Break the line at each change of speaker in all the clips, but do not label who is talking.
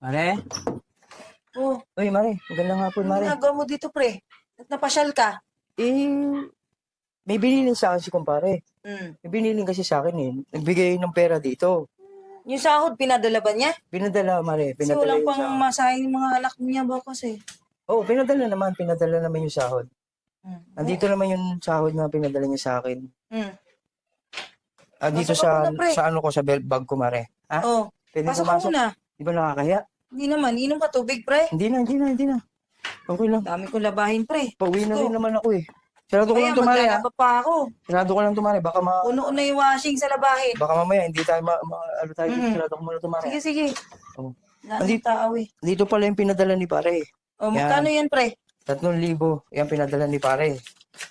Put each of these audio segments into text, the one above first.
Mare?
Oh,
Uy, Mare. Magandang hapon,
ano
Mare.
ginagawa mo dito, pre? At napasyal ka?
Eh, may binilin sa akin si kumpare.
Hmm.
May binilin kasi sa akin eh. Nagbigay ng pera dito.
Yung sahod, pinadala ba niya?
Pinadala, Mare.
Kasi
Pinadala
walang
yung
pang
sahod.
masahin yung mga anak niya ba kasi?
Oo, pinadala naman. Pinadala naman yung sahod. Nandito naman yung sahod na pinadala niya sa akin.
Hmm.
Dito
Pasok ka muna, pre.
sa ano ko, sa belt bag ko, Mare. Ha?
Oh,
Pwede
pasok ka
pumasok?
muna.
Di ba nakakahiya?
Hindi naman, inom ka tubig, pre.
Hindi na. Okay lang.
Dami kong labahin, pre.
Pauwi na
Go.
rin naman ako eh. Sarado ko
Kaya
lang tumari ha.
maglalaba pa ako.
Sarado ko lang tumari.
Puno na yung washing sa labahin.
Baka mamaya hindi tayo ano tayo dito. Sarado ko muna tumari.
Sige, sige.
Oh.
Dami tao eh.
Dito pala yung pinadala ni pare.
Oh, magkano yan, pre?
3,000. Yan pinadala ni pare.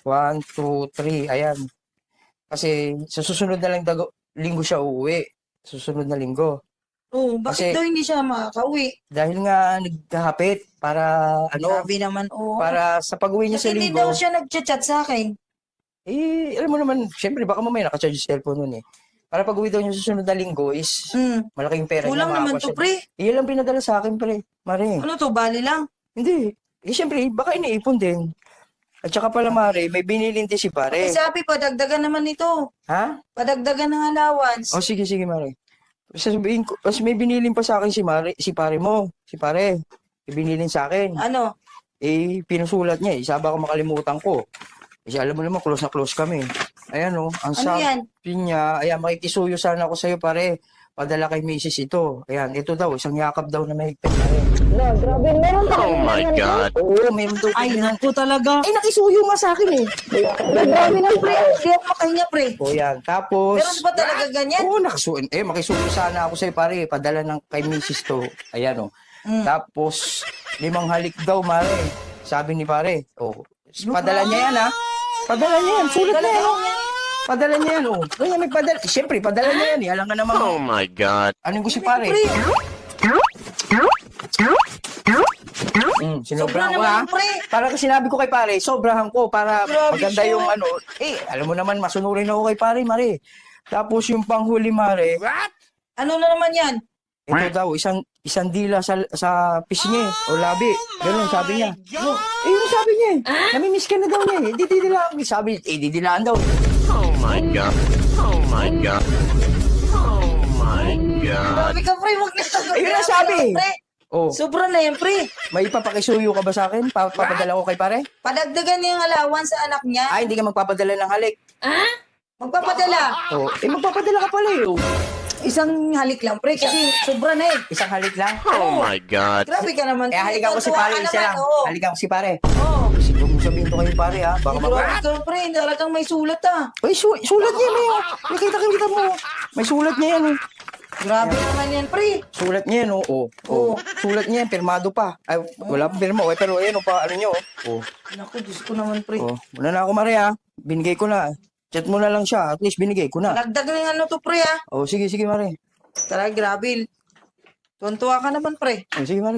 1, 2, 3. Ayan. Kasi sa susunod na lang linggo siya uuwi. Susunod na linggo.
Oh, bakit
Kasi-
daw hindi siya makakauwi?
Dahil nga nagkahapit para
Grabe naman, oh.
para sa pag-uwi niya sa
Bakit hindi
linggo.
daw siya nag-chat sa akin?
Alam mo naman, syempre baka mamaya naka-charge yung cellphone nun eh. Para pag-uwi daw niya sa susunod na linggo is
Hmm.
malaking pera
Kulang
niya.
naman
makakuha
to,
siya.
pre.
Iyan lang pinadala sa akin, pre. Mare.
Ano to, bali lang?
Hindi. Syempre, baka iniipon din. At saka pala, Mare, may binilin din si pare.
Kasi sabi, padagdagan naman ito.
Ha?
Padagdagan ng allowance.
O, sige, Mare. Sasabihin ko, mas may binilin pa sa akin si pare mo. Si pare. May binilin sa akin.
Ano?
Pinusulat niya eh. Isa baka makalimutan ko. Kasi alam mo naman, close na close kami. Ayan o. Ang
Ano yan?
sabi niya, ayan, makikisuyo sana ako sa'yo, pare. Padala kay Mrs. ito. Ayan, ito daw, isang yakap daw na mahigpit, pare.
Grabe, meron talaga.
Oh my God.
Oo, meron daw.
Ay, naku talaga.
nakisuyo nga sa akin eh.
Grabe na, pre. Hindi ako makahinga, pre.
O yan, tapos...
Meron ba talaga ganyan?
Oo, nakasuon. Makisuyo sana ako sa'yo, pare. Padala ng kay Mrs. to. Ayan o. Tapos, 5 halik daw, mare. Sabi ni pare. O, padala niya yan, ha? Padala niya yan. Sulat niya yan, o. Padala niya yan, o. Ganyan nagpadala. Siyempre, padala niya yan, eh. Alam nga naman.
Oh my God.
Anong gusto, pare?
Pre,
Sinobrahan
sobra
ko, ha?
naman, pre.
Para kasi sinabi ko kay pare, sobrahan ko para
Grabe
maganda
siya.
yung ano. Alam mo naman, masunurin ako kay pare, mare. Tapos yung panghuli, mare.
Ano na naman yan?
Ito daw, isang dila sa pisngi o labi. Ganun, sabi niya. Yung sabi niya eh. Namimiss ka na daw niya eh. Didilaan. Sabi, didilaan daw.
Oh my God. Oh my God. Oh my God.
Grabe ka, pre. Huwag na.
Ayun ang sabi.
Pre,
Oh,
sobra na yan, pre.
may ipapakisuyo ka ba sa akin? Papadala ko kay pare?
Padagdagan niya yung allowance sa anak niya.
Hindi ka magpapadala ng halik.
Magpapadala.
Oh, magpapadala ka pala eh. Oh.
Isang halik lang, pre. Kasi sobra na eh.
Isang halik lang.
Oh my God.
Grabe ka naman.
Halikan ko si pare,
Tuwa ka
isa
naman,
lang.
oo.
Halikan ko si pare.
Oo.
Siguro mo sabihin to kayo pare ha. Baka
Grabe ka, pre. Talagang may sulat ah.
Uy, sulat niya na yun. Nakita mo. May sulat niya yan. Oh.
Grabe naman yan, pre.
Sulat niya yan. Oh.
Oo.
Sulat niya yan. Pirmado pa. Ay, wala pang pirma. Pero ayan pa. Ano niyo. Oh.
Naku, Diyos ko naman, pre.
Oh. Muna na ako Mare ha. Binigay ko na. Chat mo na lang siya. At least binigay ko na.
Dagdag ng ano to, pre ah.
Oh, sige Mare.
Talaga, grabe. Tuntua ka naman, pre.
Oh, sige Mare.